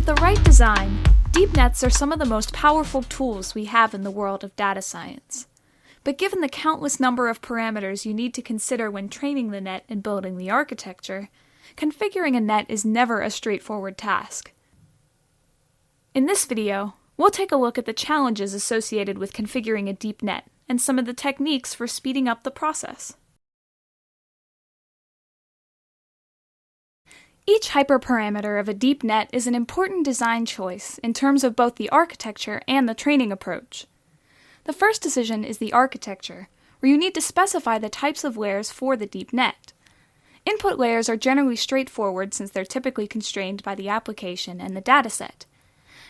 With the right design, deep nets are some of the most powerful tools we have in the world of data science. But given the countless number of parameters you need to consider when training the net and building the architecture, configuring a net is never a straightforward task. In this video, we'll take a look at the challenges associated with configuring a deep net and some of the techniques for speeding up the process. Each hyperparameter of a deep net is an important design choice in terms of both the architecture and the training approach. The first decision is the architecture, where you need to specify the types of layers for the deep net. Input layers are generally straightforward since they're typically constrained by the application and the dataset.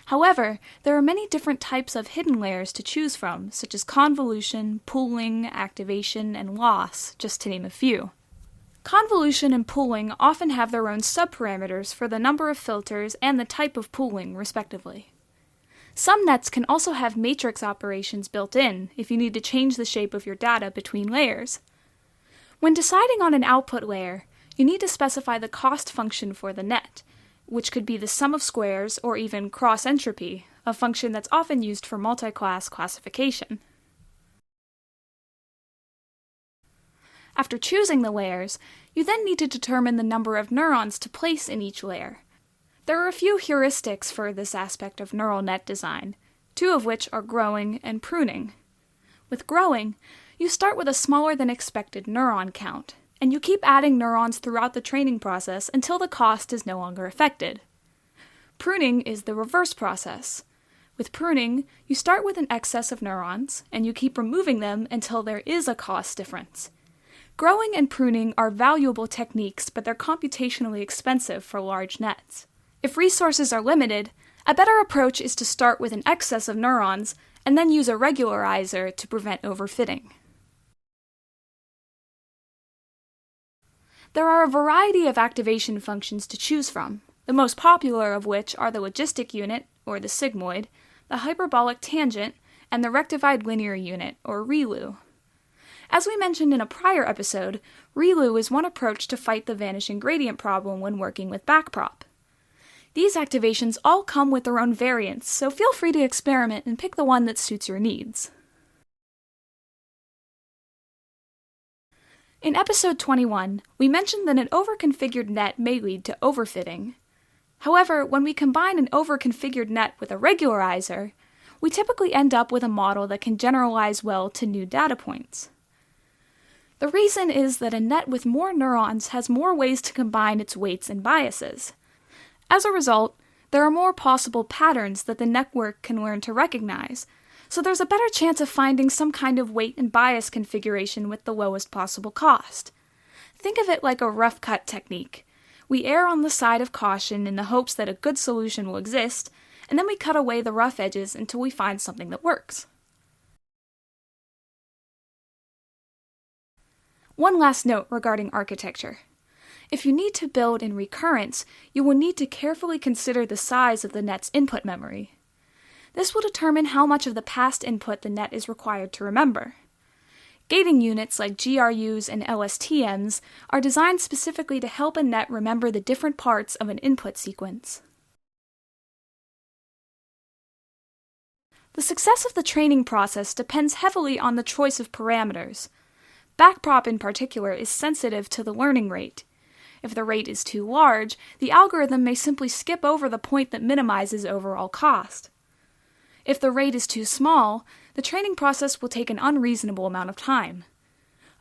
However, there are many different types of hidden layers to choose from, such as convolution, pooling, activation, and loss, just to name a few. Convolution and pooling often have their own subparameters for the number of filters and the type of pooling, respectively. Some nets can also have matrix operations built in if you need to change the shape of your data between layers. When deciding on an output layer, you need to specify the cost function for the net, which could be the sum of squares or even cross-entropy, a function that's often used for multi-class classification. After choosing the layers, you then need to determine the number of neurons to place in each layer. There are a few heuristics for this aspect of neural net design, two of which are growing and pruning. With growing, you start with a smaller than expected neuron count, and you keep adding neurons throughout the training process until the cost is no longer affected. Pruning is the reverse process. With pruning, you start with an excess of neurons, and you keep removing them until there is a cost difference. Growing and pruning are valuable techniques, but they're computationally expensive for large nets. If resources are limited, a better approach is to start with an excess of neurons and then use a regularizer to prevent overfitting. There are a variety of activation functions to choose from, the most popular of which are the logistic unit, or the sigmoid, the hyperbolic tangent, and the rectified linear unit, or ReLU. As we mentioned in a prior episode, ReLU is one approach to fight the vanishing gradient problem when working with backprop. These activations all come with their own variants, so feel free to experiment and pick the one that suits your needs. In episode 21, we mentioned that an overconfigured net may lead to overfitting. However, when we combine an overconfigured net with a regularizer, we typically end up with a model that can generalize well to new data points. The reason is that a net with more neurons has more ways to combine its weights and biases. As a result, there are more possible patterns that the network can learn to recognize, so there's a better chance of finding some kind of weight and bias configuration with the lowest possible cost. Think of it like a rough cut technique. We err on the side of caution in the hopes that a good solution will exist, and then we cut away the rough edges until we find something that works. One last note regarding architecture. If you need to build in recurrence, you will need to carefully consider the size of the net's input memory. This will determine how much of the past input the net is required to remember. Gating units like GRUs and LSTMs are designed specifically to help a net remember the different parts of an input sequence. The success of the training process depends heavily on the choice of parameters. Backprop in particular is sensitive to the learning rate. If the rate is too large, the algorithm may simply skip over the point that minimizes overall cost. If the rate is too small, the training process will take an unreasonable amount of time.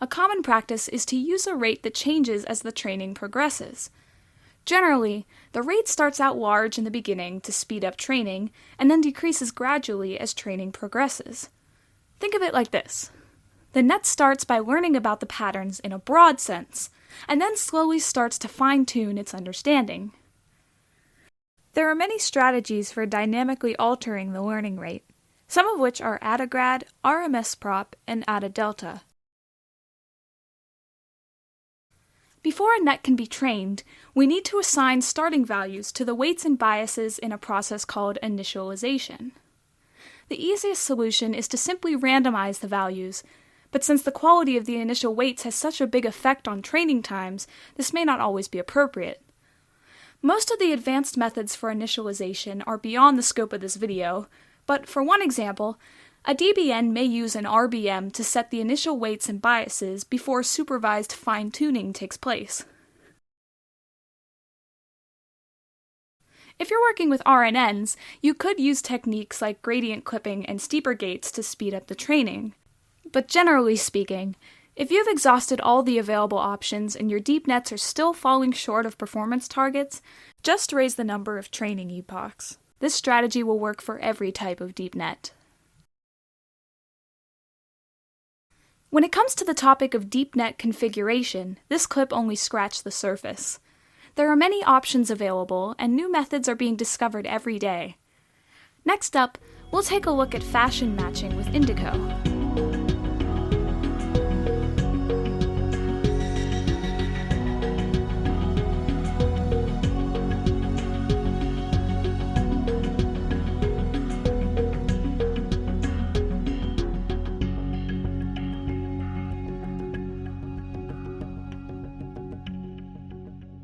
A common practice is to use a rate that changes as the training progresses. Generally, the rate starts out large in the beginning to speed up training, and then decreases gradually as training progresses. Think of it like this. The net starts by learning about the patterns in a broad sense, and then slowly starts to fine-tune its understanding. There are many strategies for dynamically altering the learning rate, some of which are AdaGrad, RMSprop, and AdaDelta. Before a net can be trained, we need to assign starting values to the weights and biases in a process called initialization. The easiest solution is to simply randomize the values, but since the quality of the initial weights has such a big effect on training times, this may not always be appropriate. Most of the advanced methods for initialization are beyond the scope of this video, but for one example, a DBN may use an RBM to set the initial weights and biases before supervised fine-tuning takes place. If you're working with RNNs, you could use techniques like gradient clipping and steeper gates to speed up the training. But generally speaking, if you've exhausted all the available options and your deep nets are still falling short of performance targets, just raise the number of training epochs. This strategy will work for every type of deep net. When it comes to the topic of deep net configuration, this clip only scratched the surface. There are many options available, and new methods are being discovered every day. Next up, we'll take a look at fashion matching with Indigo.